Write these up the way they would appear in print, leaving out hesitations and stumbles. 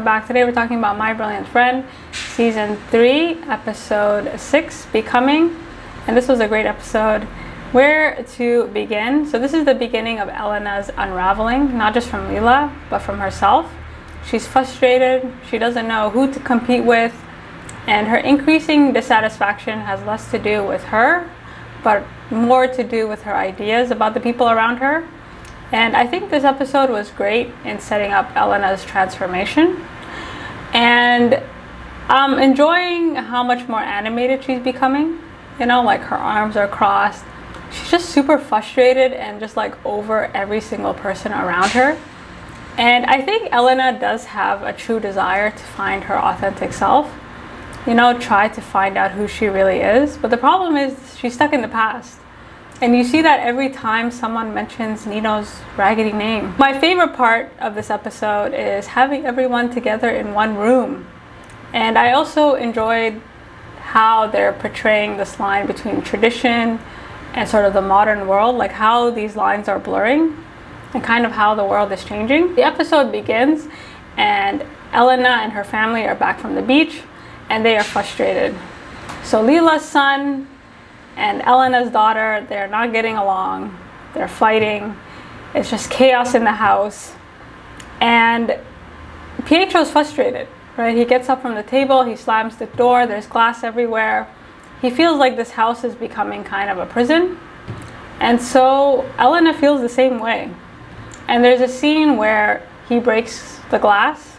welcome back. Today we're talking about My Brilliant Friend, Season 3, Episode 6, Becoming. And this was a great episode. Where to begin? So this is the beginning of Elena's unraveling, not just from Lila, but from herself. She's frustrated, she doesn't know who to compete with, and her increasing dissatisfaction has less to do with her, but more to do with her ideas about the people around her. And I think this episode was great in setting up Elena's transformation. And I'm enjoying how much more animated she's becoming. You know, like her arms are crossed. She's just super frustrated and just like over every single person around her. And I think Elena does have a true desire to find her authentic self. You know, try to find out who she really is. But the problem is she's stuck in the past. And you see that every time someone mentions Nino's raggedy name. My favorite part of this episode is having everyone together in one room. And I also enjoyed how they're portraying this line between tradition and sort of the modern world, like how these lines are blurring and kind of how the world is changing. The episode begins and Elena and her family are back from the beach and they are frustrated. So Lila's son and Elena's daughter, they're not getting along. They're fighting. It's just chaos in the house. And Pietro's frustrated, right? He gets up from the table, he slams the door, there's glass everywhere. He feels like this house is becoming kind of a prison. And so Elena feels the same way. And there's a scene where he breaks the glass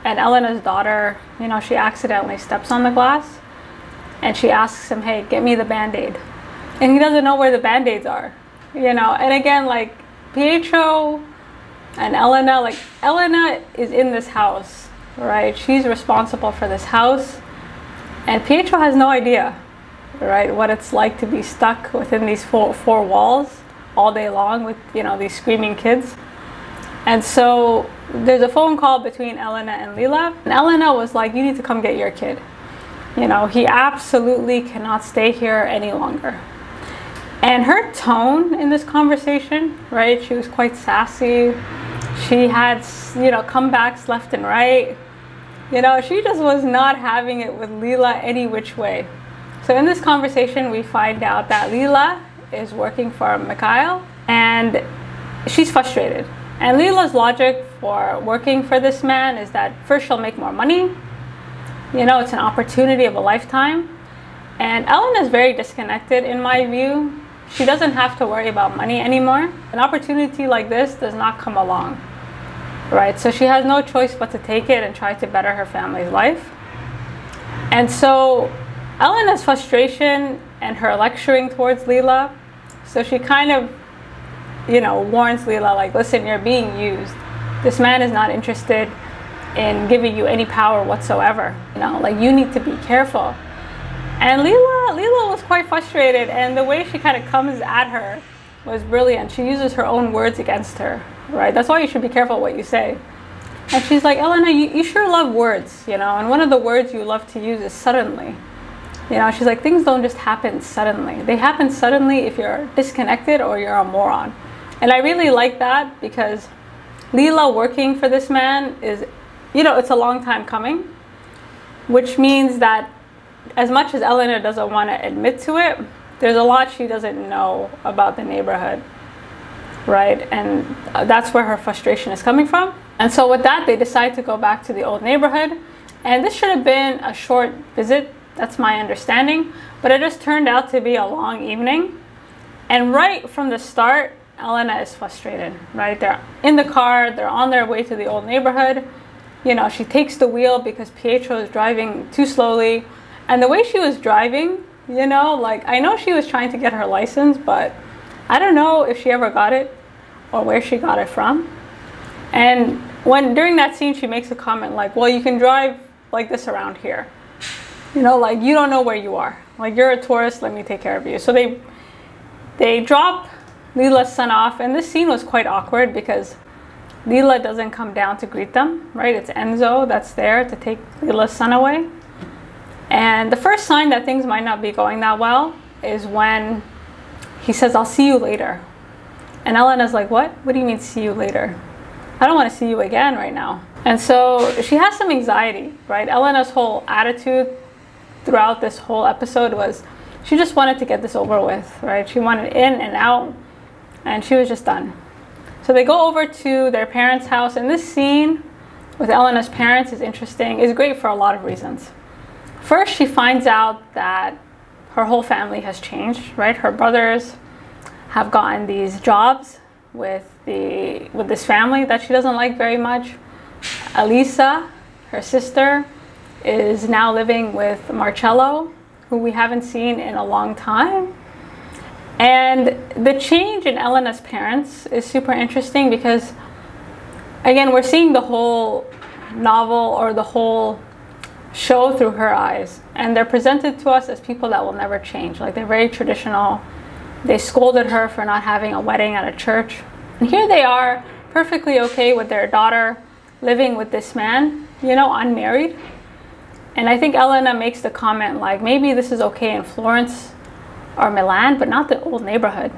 and Elena's daughter, you know, she accidentally steps on the glass. And she asks him, hey, get me the Band-Aid. And he doesn't know where the Band-Aids are, you know. And again, like Pietro and Elena, like Elena is in this house, right? She's responsible for this house. And Pietro has no idea, right, what it's like to be stuck within these four walls all day long with, you know, these screaming kids. And so there's a phone call between Elena and Lila. And Elena was like, you need to come get your kid. You know, he absolutely cannot stay here any longer. And her tone in this conversation, right, she was quite sassy. She had, you know, comebacks left and right. You know, she just was not having it with Lila any which way. So in this conversation, we find out that Lila is working for Mikhail and she's frustrated. And Lila's logic for working for this man is that first she'll make more money. You know, it's an opportunity of a lifetime. And Elena is very disconnected in my view. She doesn't have to worry about money anymore. An opportunity like this does not come along, right? So she has no choice but to take it and try to better her family's life. And so Elena's frustration and her lecturing towards Lila, so she kind of, you know, warns Lila, like, listen, you're being used. This man is not interested in giving you any power whatsoever. You know, like, you need to be careful. And Lila was quite frustrated, and the way she kind of comes at her was brilliant. She uses her own words against her, right? That's why you should be careful what you say. And she's like, Elena, you sure love words, you know, and one of the words you love to use is suddenly. You know, she's like, things don't just happen suddenly. They happen suddenly if you're disconnected or you're a moron. And I really like that because Lila working for this man is, you know, it's a long time coming, which means that as much as Elena doesn't want to admit to it, there's a lot she doesn't know about the neighborhood, right? And that's where her frustration is coming from. And so with that, they decide to go back to the old neighborhood. And this should have been a short visit, that's my understanding, but it just turned out to be a long evening. And right from the start, Elena is frustrated, right? They're in the car, they're on their way to the old neighborhood. You know, she takes the wheel because Pietro is driving too slowly. And the way she was driving, you know, like, I know she was trying to get her license, but I don't know if she ever got it or where she got it from. And during that scene, she makes a comment like, well, you can drive like this around here. You know, like, you don't know where you are. Like, you're a tourist, let me take care of you. So they drop Lila's son off, and this scene was quite awkward because Lila doesn't come down to greet them, right? It's Enzo that's there to take Lila's son away. And the first sign that things might not be going that well is when he says, I'll see you later. And Elena's like, what? What do you mean see you later? I don't want to see you again right now. And so she has some anxiety, right? Elena's whole attitude throughout this whole episode was she just wanted to get this over with, right? She wanted in and out, and she was just done. So they go over to their parents' house, and this scene with Elena's parents is interesting. It's great for a lot of reasons. First, she finds out that her whole family has changed, right? Her brothers have gotten these jobs with this family that she doesn't like very much. Elisa, her sister, is now living with Marcello, who we haven't seen in a long time. And the change in Elena's parents is super interesting because, again, we're seeing the whole novel or the whole show through her eyes. And they're presented to us as people that will never change. Like, they're very traditional. They scolded her for not having a wedding at a church. And here they are, perfectly okay with their daughter living with this man, you know, unmarried. And I think Elena makes the comment like, maybe this is okay in Florence or Milan, but not the old neighborhood,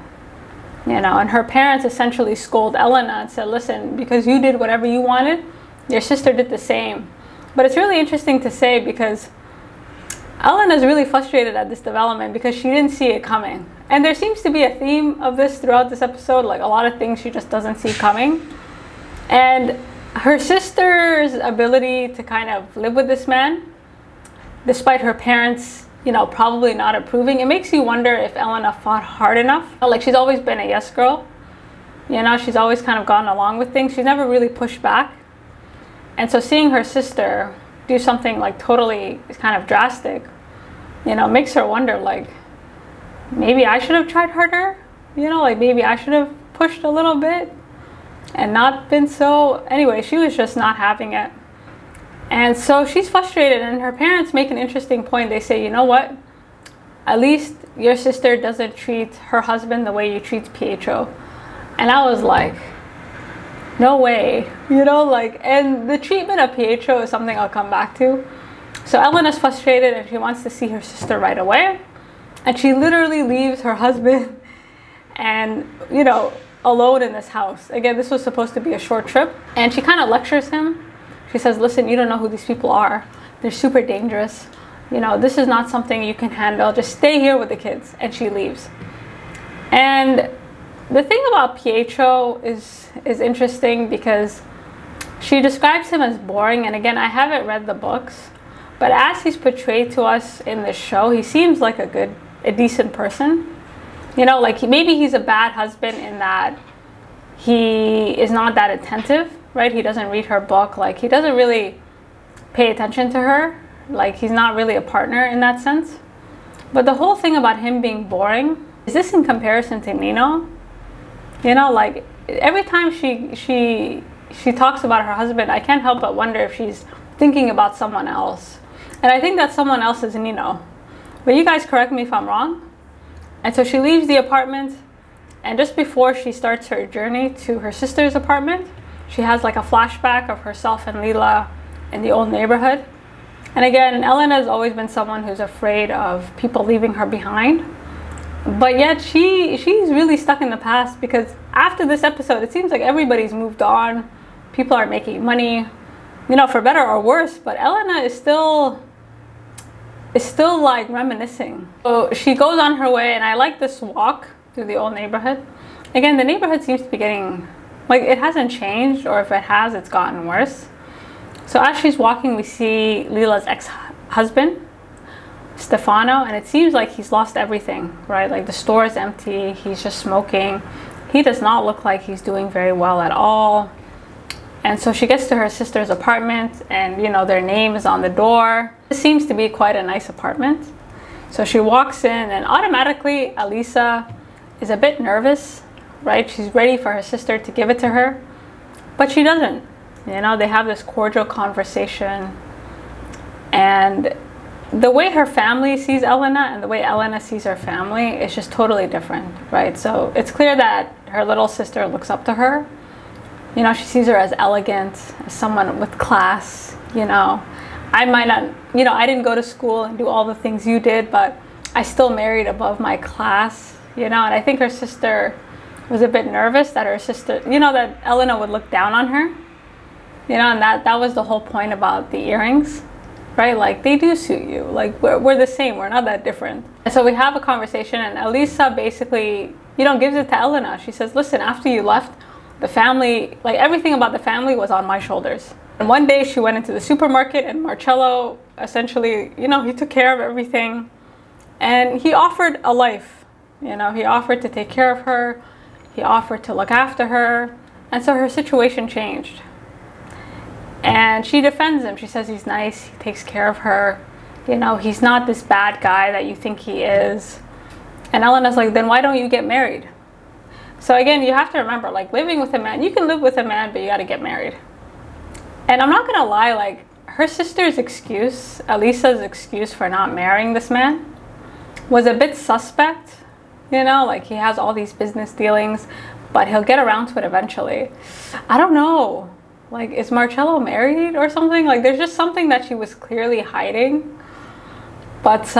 you know. And her parents essentially scold Elena and said, listen, because you did whatever you wanted, your sister did the same. But it's really interesting to say because Elena's really frustrated at this development because she didn't see it coming. And there seems to be a theme of this throughout this episode, like a lot of things she just doesn't see coming. And her sister's ability to kind of live with this man, despite her parents, you know, probably not approving, it makes you wonder if Elena fought hard enough. Like, she's always been a yes girl. You know, she's always kind of gone along with things. She's never really pushed back. And so seeing her sister do something like totally kind of drastic, you know, makes her wonder, like, maybe I should have tried harder. You know, like maybe I should have pushed a little bit and not been so. Anyway, she was just not having it. And so she's frustrated, and her parents make an interesting point. They say, you know what? At least your sister doesn't treat her husband the way you treat Pietro. And I was like, no way, you know, like, and the treatment of Pietro is something I'll come back to. So Elena's frustrated and she wants to see her sister right away. And she literally leaves her husband and, you know, alone in this house. Again, this was supposed to be a short trip. And she kind of lectures him. She says, listen, you don't know who these people are. They're super dangerous. You know, this is not something you can handle. Just stay here with the kids. And she leaves. And the thing about Pietro is interesting because she describes him as boring. And again, I haven't read the books. But as he's portrayed to us in the show, he seems like a decent person. You know, like maybe he's a bad husband in that he is not that attentive, right? He doesn't read her book. Like, he doesn't really pay attention to her. Like, he's not really a partner in that sense. But the whole thing about him being boring, is this in comparison to Nino? You know, like every time she talks about her husband, I can't help but wonder if she's thinking about someone else. And I think that someone else is Nino. But you guys correct me if I'm wrong. And so she leaves the apartment, and just before she starts her journey to her sister's apartment, she has like a flashback of herself and Lila in the old neighborhood. And again, Elena has always been someone who's afraid of people leaving her behind. But yet she's really stuck in the past, because after this episode, it seems like everybody's moved on. People are making money, you know, for better or worse. But Elena is still like reminiscing. So she goes on her way, and I like this walk through the old neighborhood. Again, the neighborhood seems to be getting, like, it hasn't changed, or if it has, it's gotten worse. So as she's walking, we see Lila's ex-husband, Stefano, and it seems like he's lost everything, right? Like, the store is empty, he's just smoking. He does not look like he's doing very well at all. And so she gets to her sister's apartment, and, you know, their name is on the door. This seems to be quite a nice apartment. So she walks in, and automatically Elisa is a bit nervous, right? She's ready for her sister to give it to her, but she doesn't. You know, they have this cordial conversation, and the way her family sees Elena and the way Elena sees her family is just totally different, right? So it's clear that her little sister looks up to her. You know, she sees her as elegant, as someone with class. You know, I might not, you know, I didn't go to school and do all the things you did, but I still married above my class, you know. And I think her sister was a bit nervous that her sister, you know, that Elena would look down on her. You know, and that was the whole point about the earrings, right? Like, they do suit you. Like, we're the same. We're not that different. And so we have a conversation, and Elisa basically, you know, gives it to Elena. She says, listen, after you left, the family, like everything about the family was on my shoulders. And one day she went into the supermarket, and Marcello essentially, you know, he took care of everything, and he offered a life. You know, he offered to take care of her. He offered to look after her. And so her situation changed. And she defends him. She says he's nice, he takes care of her. You know, he's not this bad guy that you think he is. And Elena's like, then why don't you get married? So again, you have to remember, like, living with a man, you can live with a man, but you got to get married. And I'm not going to lie, like, her sister's excuse, Elisa's excuse for not marrying this man, was a bit suspect. You know, like, he has all these business dealings, but he'll get around to it eventually. I don't know. Like, is Marcello married or something? Like, there's just something that she was clearly hiding. But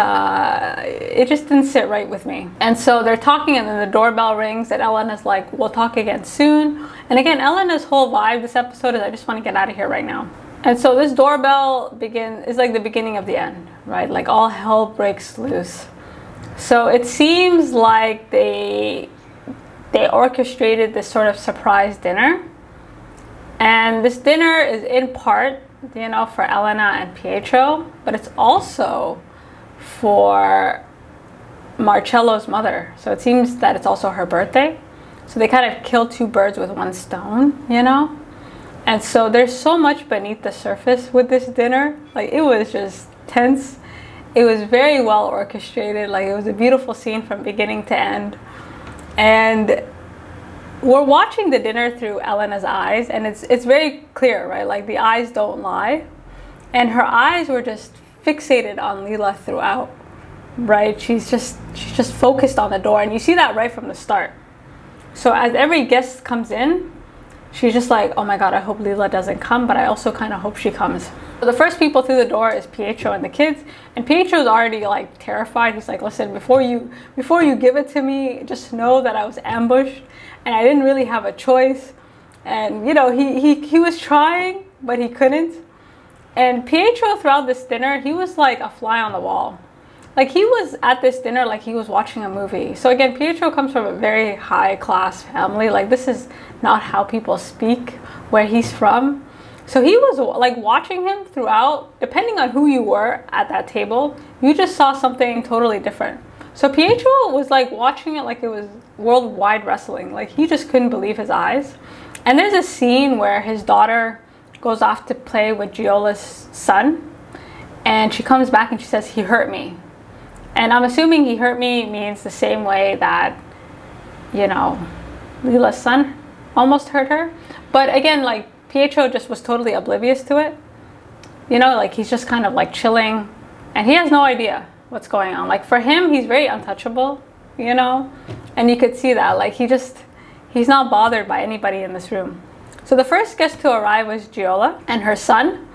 it just didn't sit right with me. And so they're talking, and then the doorbell rings, and Elena's like, we'll talk again soon. And again, Elena's whole vibe this episode is, I just want to get out of here right now. And so this doorbell is like the beginning of the end, right? Like, all hell breaks loose. So it seems like they orchestrated this sort of surprise dinner. And this dinner is in part, you know, for Elena and Pietro, but it's also for Marcello's mother. So it seems that it's also her birthday. So they kind of killed two birds with one stone, you know? And so there's so much beneath the surface with this dinner. Like, it was just tense. It was very well orchestrated. Like, it was a beautiful scene from beginning to end. And we're watching the dinner through Elena's eyes, and it's very clear, right? Like, the eyes don't lie. And her eyes were just fixated on Lila throughout, right? She's just focused on the door, and you see that right from the start. So as every guest comes in, she's just like, oh my God, I hope Lila doesn't come, but I also kind of hope she comes. So the first people through the door is Pietro and the kids, and Pietro's already like terrified. He's like, listen, before you give it to me, just know that I was ambushed and I didn't really have a choice. And you know, he was trying, but he couldn't. And Pietro, throughout this dinner, he was like a fly on the wall. Like, he was at this dinner like he was watching a movie. So again, Pietro comes from a very high class family. Like, this is not how people speak where he's from. So he was like watching him throughout. Depending on who you were at that table, you just saw something totally different. So Pietro was like watching it like it was worldwide wrestling. Like, he just couldn't believe his eyes. And there's a scene where his daughter goes off to play with Giola's son, and she comes back and she says, he hurt me. And I'm assuming he hurt me means the same way that, you know, Lila's son almost hurt her. But again, like, Pietro just was totally oblivious to it. You know, like, he's just kind of like chilling, and he has no idea what's going on. Like, for him, he's very untouchable, you know, and you could see that. Like, he's not bothered by anybody in this room. So the first guest to arrive was Giola and her son.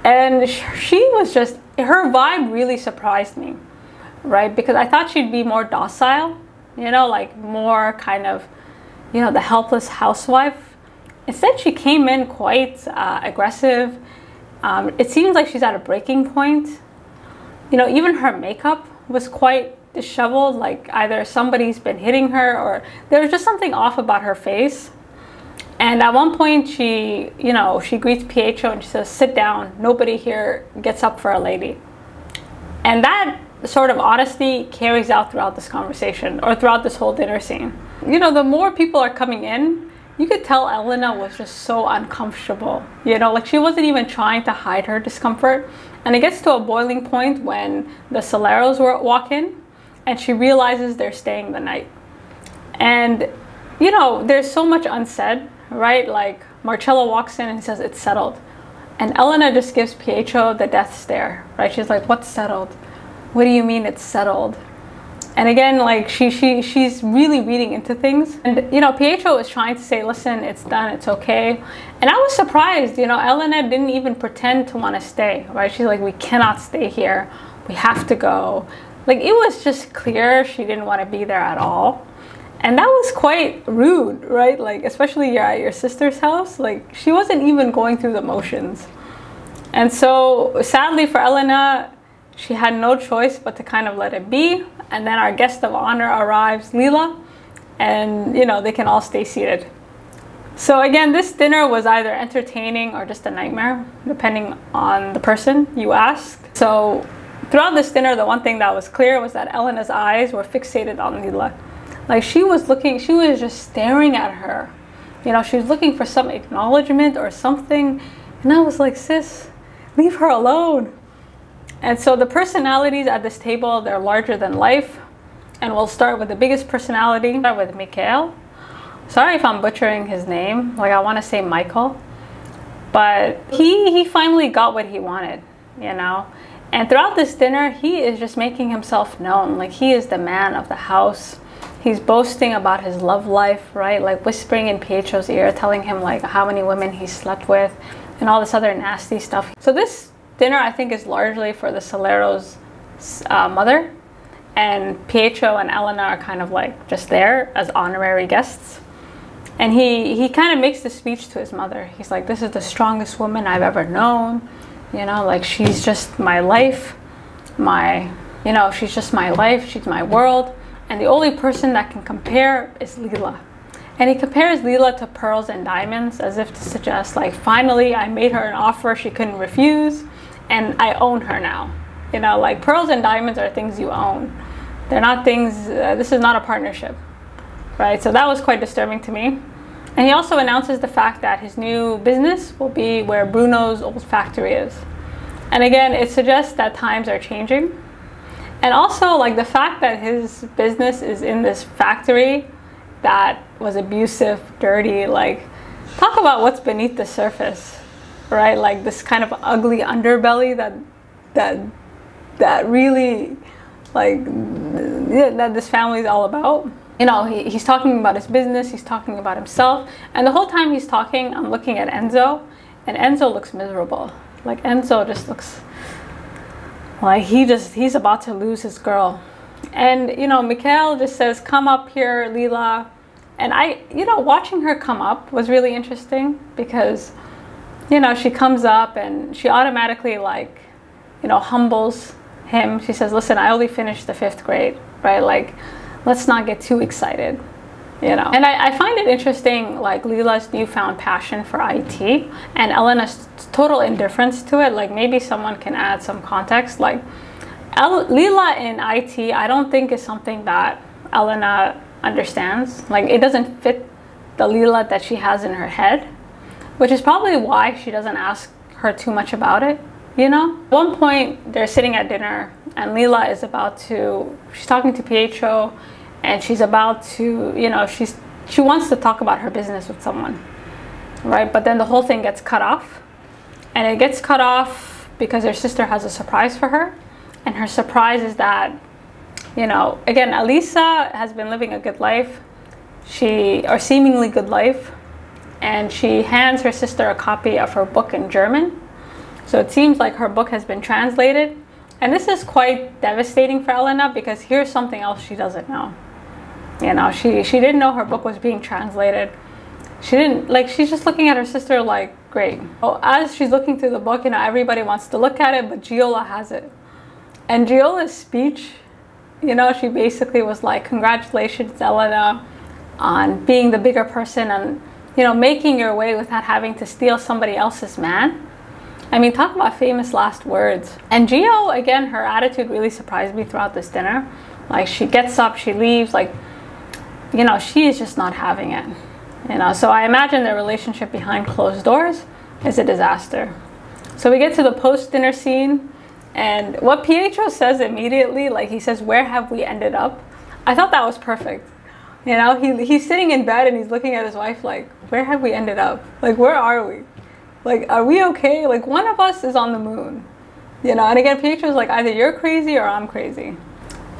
And she was just, her vibe really surprised me, right? Because I thought she'd be more docile, you know, like more kind of, you know, the helpless housewife. Instead, she came in quite aggressive. It seems like she's at a breaking point. You know, even her makeup was quite disheveled, like either somebody's been hitting her or there was just something off about her face. And at one point, she greets Pietro and she says, sit down, nobody here gets up for a lady. And that sort of honesty carries out throughout this conversation, or throughout this whole dinner scene. You know, the more people are coming in, you could tell Elena was just so uncomfortable. You know, like, she wasn't even trying to hide her discomfort. And it gets to a boiling point when the Soleros walk in and she realizes they're staying the night. And, you know, there's so much unsaid, right? Like, Marcello walks in and he says, it's settled. And Elena just gives Pietro the death stare, right? She's like, what's settled? What do you mean it's settled? And again, like, she's really reading into things. And, you know, Pietro is trying to say, listen, it's done, it's okay. And I was surprised, you know, Elena didn't even pretend to want to stay, right? She's like, we cannot stay here. We have to go. Like, it was just clear she didn't want to be there at all. And that was quite rude, right? Like, especially you're at your sister's house. Like, she wasn't even going through the motions. And so, sadly for Elena, she had no choice but to kind of let it be. And then our guest of honor arrives, Lila, and, you know, they can all stay seated. So again, this dinner was either entertaining or just a nightmare, depending on the person you asked. So throughout this dinner, the one thing that was clear was that Elena's eyes were fixated on Lila. Like, she was just staring at her. You know, she was looking for some acknowledgement or something. And I was like, sis, leave her alone. And so the personalities at this table, they're larger than life. And we'll start with the biggest personality, start with Mikhail. Sorry if I'm butchering his name. Like, I want to say Michael. But he finally got what he wanted, you know. And throughout this dinner, he is just making himself known. Like, he is the man of the house. He's boasting about his love life, right? Like, whispering in Pietro's ear, telling him like how many women he slept with and all this other nasty stuff. So this dinner, I think, is largely for the Solero's mother. And Pietro and Elena are kind of like just there as honorary guests. And he kind of makes the speech to his mother. He's like, this is the strongest woman I've ever known. You know, like, she's just my life. She's just my life. She's my world. And the only person that can compare is Lila. And he compares Lila to pearls and diamonds, as if to suggest, like, finally I made her an offer she couldn't refuse, and I own her now. You know, like, pearls and diamonds are things you own. They're not things, this is not a partnership, right? So that was quite disturbing to me. And he also announces the fact that his new business will be where Bruno's old factory is. And again, it suggests that times are changing. And also, like, the fact that his business is in this factory that was abusive, dirty, like, talk about what's beneath the surface, right? Like, this kind of ugly underbelly that really, like, that this family is all about. You know, he's talking about his business, he's talking about himself, and the whole time he's talking, I'm looking at Enzo, and Enzo looks miserable. Like, Enzo just looks like he's about to lose his girl. And, you know, Mikhail just says, come up here, Lila. And watching her come up was really interesting because, you know, she comes up and she automatically, like, you know, humbles him. She says, listen, I only finished the 5th grade, right? Like, let's not get too excited, you know. And I find it interesting, like, Lila's newfound passion for IT and Elena's total indifference to it. Like, maybe someone can add some context. Like, Lila in IT, I don't think is something that Elena understands. Like, it doesn't fit the Lila that she has in her head, which is probably why she doesn't ask her too much about it, you know. At one point, they're sitting at dinner and Lila is she's talking to Pietro, and she's about to, you know, she wants to talk about her business with someone, right? But then the whole thing gets cut off, and it gets cut off because her sister has a surprise for her. And her surprise is that, you know, again, Elisa has been living a good life, or seemingly good life, and she hands her sister a copy of her book in German. So it seems like her book has been translated. And this is quite devastating for Elena because here's something else she doesn't know. You know, she didn't know her book was being translated. She's just looking at her sister like, great. Well, as she's looking through the book, you know, everybody wants to look at it, but Giola has it. And Giola's speech, you know, she basically was like, congratulations, Elena, on being the bigger person and, you know, making your way without having to steal somebody else's man. I mean, talk about famous last words. And Gio, again, her attitude really surprised me throughout this dinner. Like, she gets up, she leaves, like, you know, she is just not having it. You know, so I imagine their relationship behind closed doors is a disaster. So we get to the post-dinner scene, and what Pietro says immediately, like, he says, where have we ended up? I thought that was perfect. You know, he's sitting in bed and he's looking at his wife like, where have we ended up? Like, where are we? Like, are we okay? Like, one of us is on the moon, you know? And again, Pietro's like, either you're crazy or I'm crazy.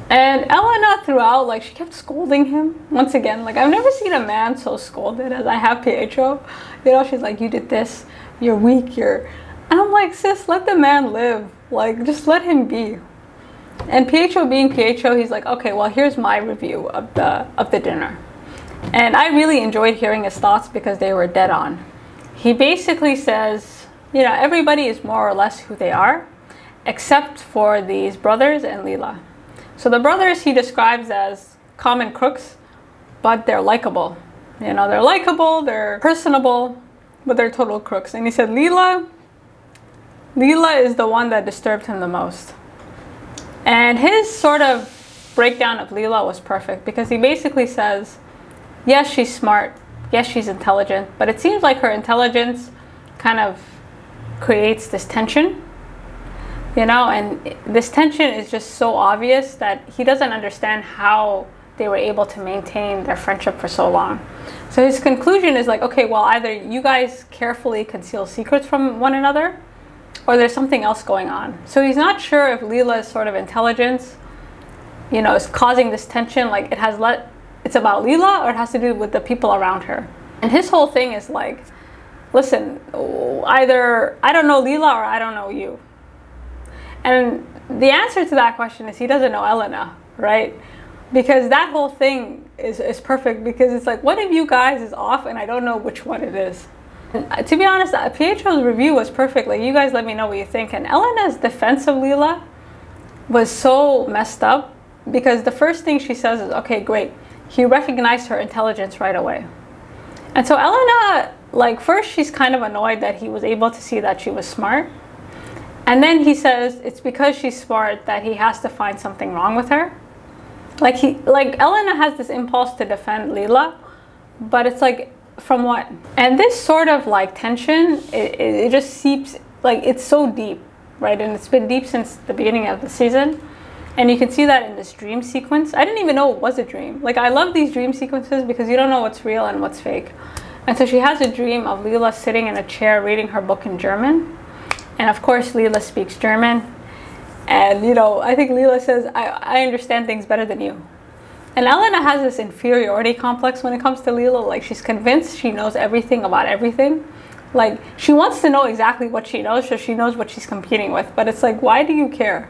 And Elena throughout, like, she kept scolding him. Once again, like, I've never seen a man so scolded as I have Pietro. You know, she's like, you did this, you're weak, And I'm like, sis, let the man live. Like, just let him be. And Pietro being Pietro, he's like, okay, well, here's my review of the dinner. And I really enjoyed hearing his thoughts because they were dead on. He basically says, you know, everybody is more or less who they are, except for these brothers and Lila. So the brothers he describes as common crooks, but they're likable. You know, they're likable, they're personable, but they're total crooks. And he said Lila is the one that disturbed him the most. And his sort of breakdown of Lila was perfect because he basically says, yes, she's smart, yes, she's intelligent, but it seems like her intelligence kind of creates this tension, you know, and this tension is just so obvious that he doesn't understand how they were able to maintain their friendship for so long. So his conclusion is like, okay, well, either you guys carefully conceal secrets from one another, or there's something else going on. So he's not sure if Lila's sort of intelligence, you know, is causing this tension, like it's about Lila, or it has to do with the people around her. And his whole thing is like, listen, either I don't know Lila or I don't know you. And the answer to that question is he doesn't know Elena, right? Because that whole thing is perfect, because it's like, one of you guys is off and I don't know which one it is. And to be honest, Pietro's review was perfect. Like, you guys let me know what you think. And Elena's defense of Lila was so messed up, because the first thing she says is, okay, great, he recognized her intelligence right away. And so Elena, like, first she's kind of annoyed that he was able to see that she was smart. And then he says it's because she's smart that he has to find something wrong with her. Like Elena has this impulse to defend Lila, but it's like, from what? And this sort of like tension, it just seeps, like, it's so deep, right? And it's been deep since the beginning of the season. And you can see that in this dream sequence. I didn't even know it was a dream. Like, I love these dream sequences because you don't know what's real and what's fake. And so she has a dream of Lila sitting in a chair reading her book in German. And of course, Lila speaks German. And, you know, I think Lila says, I understand things better than you. And Elena has this inferiority complex when it comes to Lila. Like, she's convinced she knows everything about everything. Like, she wants to know exactly what she knows, so she knows what she's competing with. But it's like, why do you care?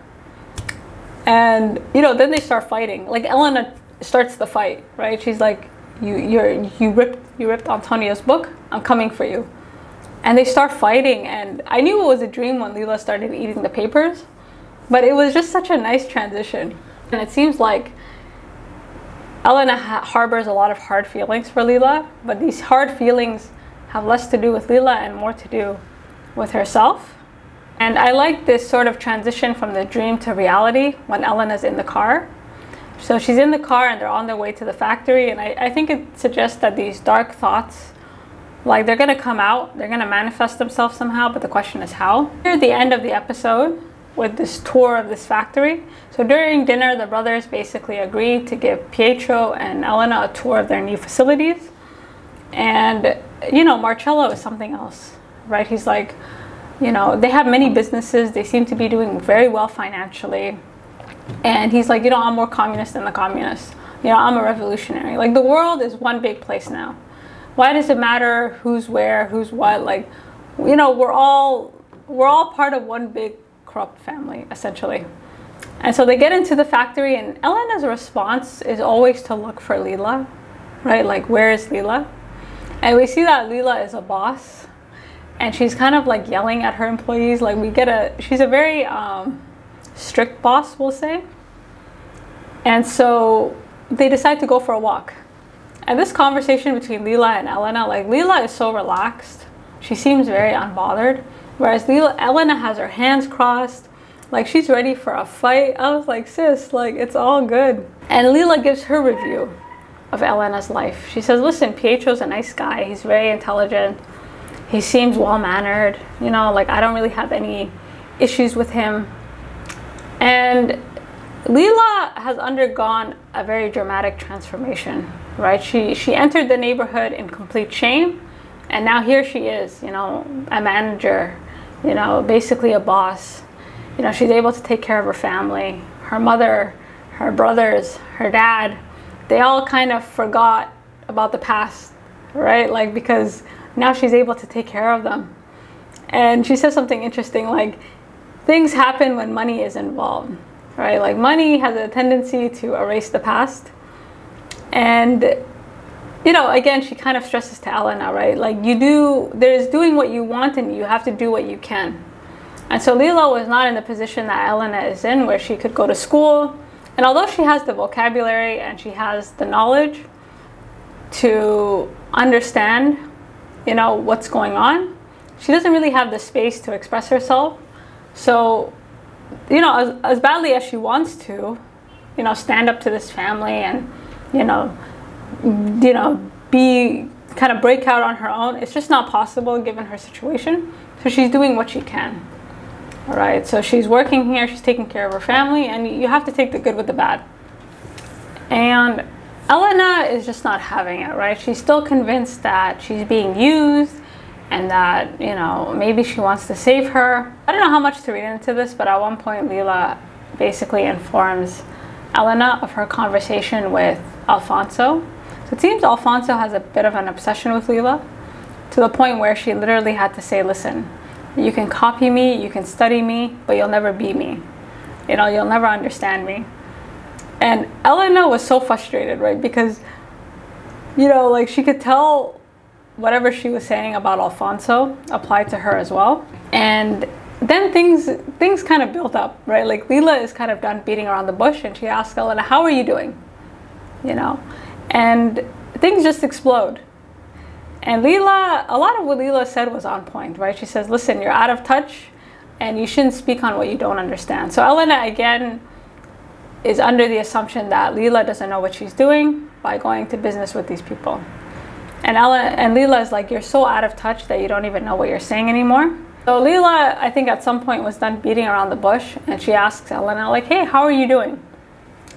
And, you know, then they start fighting. Like, Elena starts the fight, right? She's like, you ripped Antonio's book. I'm coming for you. And they start fighting. And I knew it was a dream when Lila started eating the papers. But it was just such a nice transition. And it seems like Elena harbors a lot of hard feelings for Lila. But these hard feelings have less to do with Lila and more to do with herself. And I like this sort of transition from the dream to reality when Elena's in the car. So she's in the car and they're on their way to the factory. And I think it suggests that these dark thoughts, like, they're going to come out. They're going to manifest themselves somehow. But the question is how. Near the end of the episode, with this tour of this factory. So during dinner, the brothers basically agreed to give Pietro and Elena a tour of their new facilities. And, you know, Marcello is something else, right? He's like, you know, they have many businesses. They seem to be doing very well financially. And he's like, you know, I'm more communist than the communists. You know, I'm a revolutionary. Like, the world is one big place now. Why does it matter who's where, who's what? Like, you know, we're all part of one big corrupt family, essentially. And so they get into the factory, and Elena's response is always to look for Lila, right? Like, where is Lila? And we see that Lila is a boss, and she's kind of like yelling at her employees. Like, she's a very strict boss, we'll say. And so they decide to go for a walk. And this conversation between Lila and Elena, like, Lila is so relaxed. She seems very unbothered. Whereas Elena has her hands crossed, like, she's ready for a fight. I was like, sis, like, it's all good. And Lila gives her review of Elena's life. She says, listen, Pietro's a nice guy. He's very intelligent. He seems well-mannered. You know, like, I don't really have any issues with him. And Lila has undergone a very dramatic transformation, right? She entered the neighborhood in complete shame. And now here she is, you know, a manager, you know, basically a boss. You know, she's able to take care of her family, her mother, her brothers, her dad. They all kind of forgot about the past, right? Like, because now she's able to take care of them. And she says something interesting, like, things happen when money is involved, right? Like, money has a tendency to erase the past. And you know, again, she kind of stresses to Elena, right? Like, there's doing what you want and you have to do what you can. And so Lila was not in the position that Elena is in, where she could go to school. And although she has the vocabulary and she has the knowledge to understand, you know, what's going on, she doesn't really have the space to express herself. So, you know, as badly as she wants to, you know, stand up to this family and, you know, be kind of break out on her own, it's just not possible given her situation. So she's doing what she can. All right, so she's working here, she's taking care of her family, and you have to take the good with the bad. And Elena is just not having it, right? She's still convinced that she's being used and that, you know, maybe she wants to save her. I don't know how much to read into this, but at one point Lila basically informs Elena of her conversation with Alfonso. So it seems Alfonso has a bit of an obsession with Lila, to the point where she literally had to say, listen, you can copy me, you can study me, but you'll never be me. You know, you'll never understand me. And Elena was so frustrated, right? Because, you know, like, she could tell whatever she was saying about Alfonso applied to her as well. And then things kind of built up, right? Like, Lila is kind of done beating around the bush, and she asks Elena, how are you doing? You know, and things just explode. And Lila, a lot of what Lila said was on point, right? She says, listen, you're out of touch and you shouldn't speak on what you don't understand. So Elena, again, is under the assumption that Lila doesn't know what she's doing by going to business with these people. And Lila is like, you're so out of touch that you don't even know what you're saying anymore. So Lila, I think at some point was done beating around the bush, and she asks Elena, like, hey, how are you doing?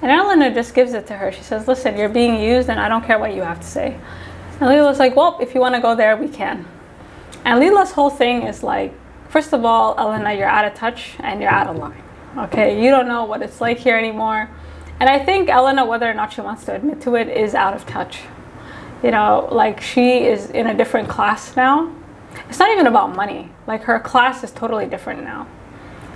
And Elena just gives it to her. She says, listen, you're being used and I don't care what you have to say. And Lila's like, well, if you want to go there, we can. And Lila's whole thing is like, first of all, Elena, you're out of touch and you're out of line. Okay, you don't know what it's like here anymore. And I think Elena, whether or not she wants to admit to it, is out of touch. You know, like, she is in a different class now. It's not even about money. Like, her class is totally different now.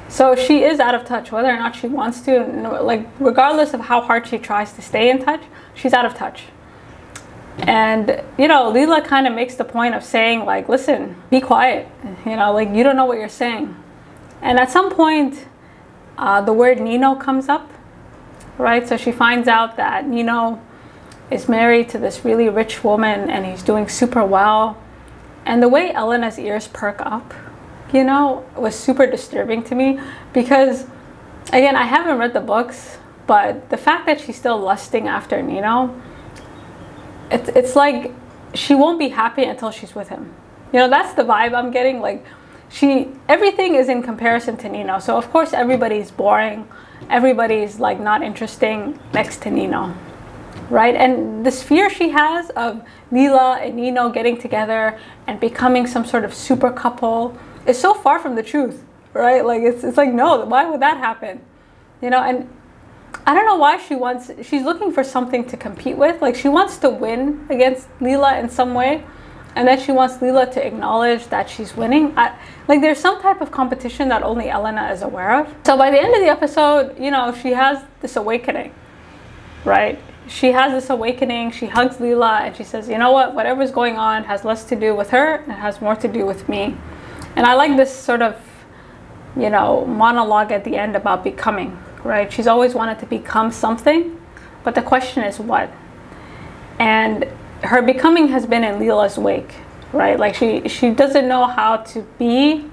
So she is out of touch, whether or not she wants to. Like, regardless of how hard she tries to stay in touch, she's out of touch. And, you know, Lila kind of makes the point of saying, like, listen, be quiet. You know, like, you don't know what you're saying. And at some point, the word Nino comes up, right? So she finds out that Nino is married to this really rich woman and he's doing super well. And the way Elena's ears perk up, you know, was super disturbing to me, because, again, I haven't read the books, but the fact that she's still lusting after Nino, it's like she won't be happy until she's with him. You know, that's the vibe I'm getting. Like, everything is in comparison to Nino. So of course everybody's boring, everybody's like not interesting next to Nino, right? And this fear she has of Lila and Nino getting together and becoming some sort of super couple is so far from the truth, right? Like, it's like, no, why would that happen? You know, and I don't know why she's looking for something to compete with. Like, she wants to win against Lila in some way, and then she wants Lila to acknowledge that she's winning. Like, there's some type of competition that only Elena is aware of. So by the end of the episode, you know, she has this awakening, right? She has this awakening. She hugs Lila and she says, you know what, whatever's going on has less to do with her and has more to do with me. And I like this sort of, you know, monologue at the end about becoming, right? She's always wanted to become something, but the question is what? And her becoming has been in Lila's wake, right? Like, she doesn't know how to be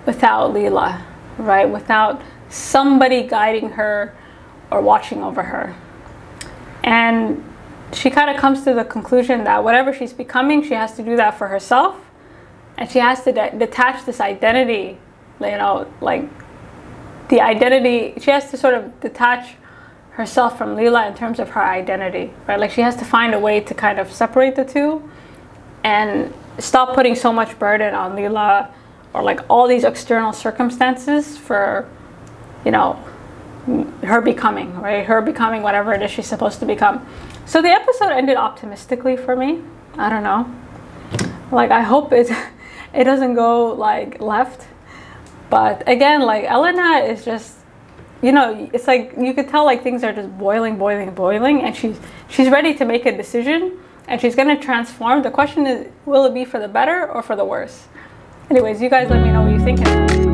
without Lila, right? Without somebody guiding her or watching over her. And she kind of comes to the conclusion that whatever she's becoming, she has to do that for herself. And she has to detach this identity, you know, like the identity, she has to sort of detach herself from Lila in terms of her identity, right? Like, she has to find a way to kind of separate the two and stop putting so much burden on Lila or like all these external circumstances for, you know, her becoming, right? Her becoming whatever it is she's supposed to become. So the episode ended optimistically for me. I don't know. Like, I hope it doesn't go like left. But again, like, Elena is just, you know, it's like you could tell like things are just boiling, and she's ready to make a decision, and she's gonna transform. The question is, will it be for the better or for the worse? Anyways, you guys let me know what you think.